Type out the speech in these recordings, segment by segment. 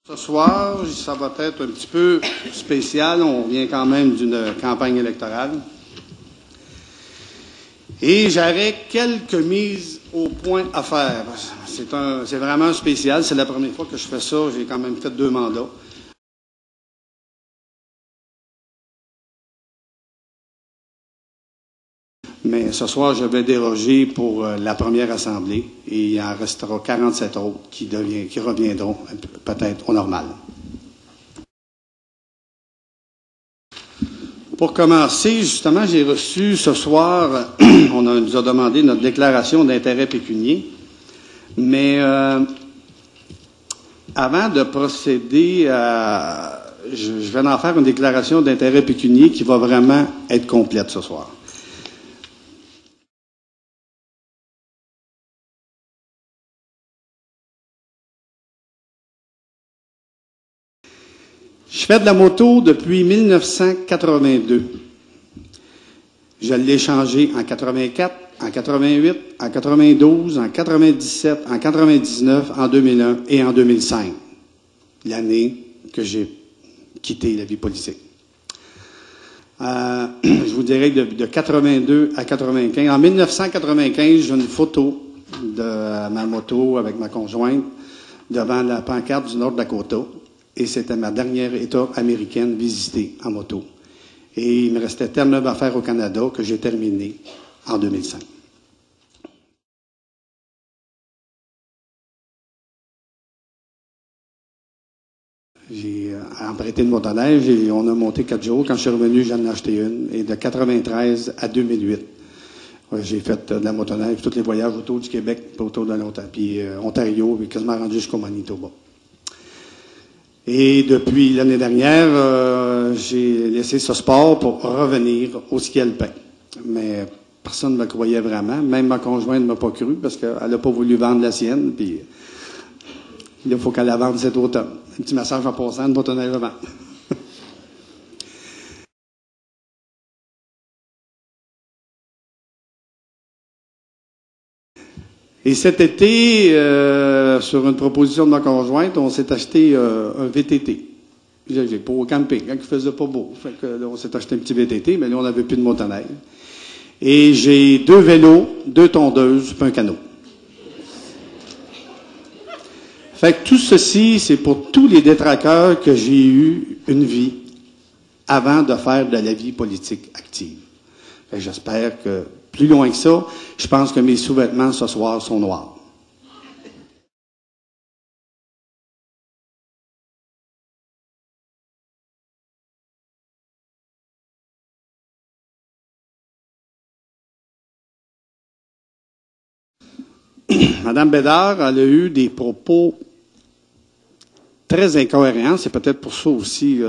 Ce soir, ça va être un petit peu spécial. On vient quand même d'une campagne électorale. Et j'aurais quelques mises au point à faire. C'est vraiment spécial. C'est la première fois que je fais ça. J'ai quand même fait 2 mandats. Mais ce soir, je vais déroger pour la première assemblée et il en restera 47 autres qui reviendront peut-être au normal. Pour commencer, justement, j'ai reçu ce soir, nous a demandé notre déclaration d'intérêt pécunier, mais avant de procéder je vais en faire une déclaration d'intérêt pécunier qui va vraiment être complète ce soir. Je fais de la moto depuis 1982. Je l'ai changé en 84, en 88, en 92, en 97, en 99, en 2001 et en 2005, l'année que j'ai quitté la vie politique. Je vous dirais que de 82 à 95. En 1995, j'ai une photo de ma moto avec ma conjointe devant la pancarte du Nord-Dakota. Et c'était ma dernière État américaine visitée en moto. Et il me restait Terre-Neuve à faire au Canada que j'ai terminé en 2005. J'ai emprunté une motoneige et on a monté 4 jours. Quand je suis revenu, j'en ai acheté une. Et de 93 à 2008, j'ai fait de la motoneige, tous les voyages autour du Québec, autour de l'Ontario, puis Ontario, puis quasiment rendu jusqu'au Manitoba. Et depuis l'année dernière, j'ai laissé ce sport pour revenir au ski alpin. Mais personne ne me croyait vraiment. Même ma conjointe ne m'a pas cru parce qu'elle n'a pas voulu vendre la sienne. Puis il faut qu'elle la vende cet automne. Un petit massage en passant, une motoneige à vendre. Et cet été, sur une proposition de ma conjointe, on s'est acheté un VTT. J'ai pas au camping, quand il faisait pas beau. Fait que là, on s'est acheté un petit VTT, mais là, on n'avait plus de motoneige. Et j'ai 2 vélos, 2 tondeuses, puis un canot. Fait que tout ceci, c'est pour tous les détraqueurs que j'ai eu une vie avant de faire de la vie politique active. Fait que j'espère que plus loin que ça, je pense que mes sous-vêtements ce soir sont noirs. Madame Bédard, elle a eu des propos très incohérents. C'est peut-être pour ça aussi,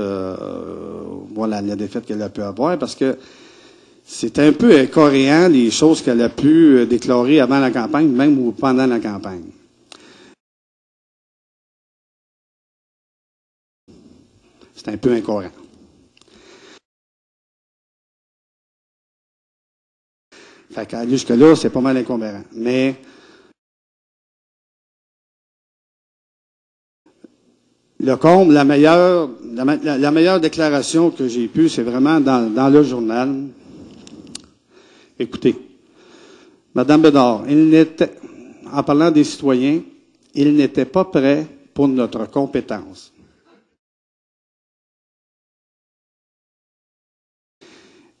voilà, la défaite qu'elle a pu avoir, parce que c'est un peu incohérent les choses qu'elle a pu déclarer avant la campagne, même ou pendant la campagne. C'est un peu incohérent. Fait qu'aller jusque-là, c'est pas mal incohérent. Mais le comble, la meilleure déclaration que j'ai pu, c'est vraiment dans le journal. Écoutez, Madame Bédard, en parlant des citoyens, ils n'étaient pas prêts pour notre compétence.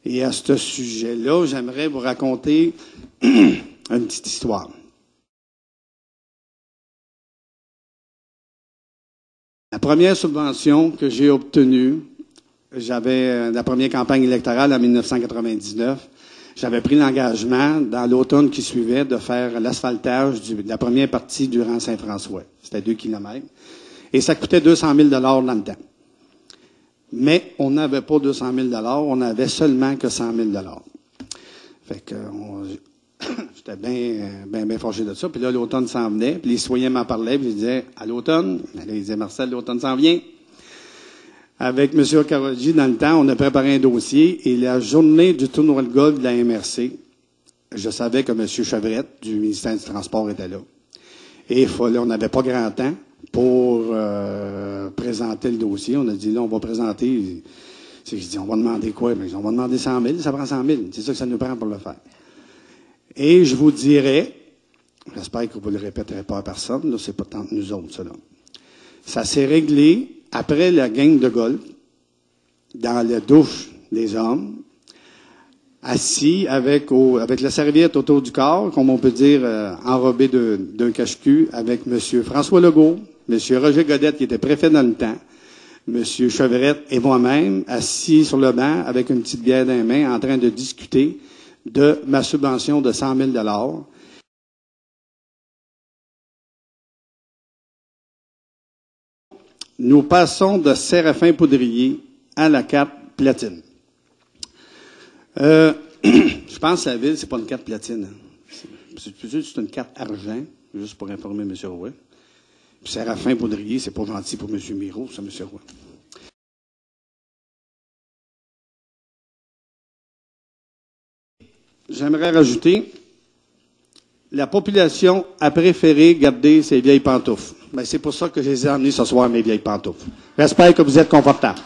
Et à ce sujet-là, j'aimerais vous raconter une petite histoire. La première subvention que j'ai obtenue, j'avais la première campagne électorale en 1999. J'avais pris l'engagement, dans l'automne qui suivait, de faire l'asphaltage de la première partie du rang Saint-François. C'était 2 kilomètres. Et ça coûtait 200 000 dans le temps. Mais on n'avait pas 200 000 on n'avait seulement que 100 000 Fait que j'étais bien fâché de ça. Puis là, l'automne s'en venait. Puis les citoyens m'en parlaient. Puis ils disaient, à l'automne, ils disaient, Marcel, l'automne s'en vient. Avec M. Okarodji, dans le temps, on a préparé un dossier. Et la journée du tournoi de golf de la MRC, je savais que M. Chevrette, du ministère du Transport, était là. Et on n'avait pas grand temps. pour présenter le dossier. On a dit, là, on va présenter. Je dis, on va demander quoi? On va demander 100 000. Ça prend 100 000. C'est ça que ça nous prend pour le faire. Et je vous dirais, j'espère que vous ne le répéterez pas à personne, là, c'est pas tant de nous autres, ça, là. Ça s'est réglé après la game de golf, dans la douche des hommes, assis avec la serviette autour du corps, comme on peut dire, enrobé d'un cache-cul, avec M. François Legault, M. Roger Godette, qui était préfet dans le temps, M. Chevrette et moi-même, assis sur le banc, avec une petite bière dans les mains, en train de discuter de ma subvention de 100 000 $. Nous passons de Séraphin Poudrier à la carte platine. Je pense que la ville, c'est pas une carte platine. C'est une carte argent, juste pour informer M. Roy. Puis Séraphin Poudrier, c'est pas gentil pour M. Miro, ça, M. Roy. J'aimerais rajouter, la population a préféré garder ses vieilles pantoufles. Ben, c'est pour ça que je les ai emmenées ce soir, mes vieilles pantoufles. J'espère que vous êtes confortables.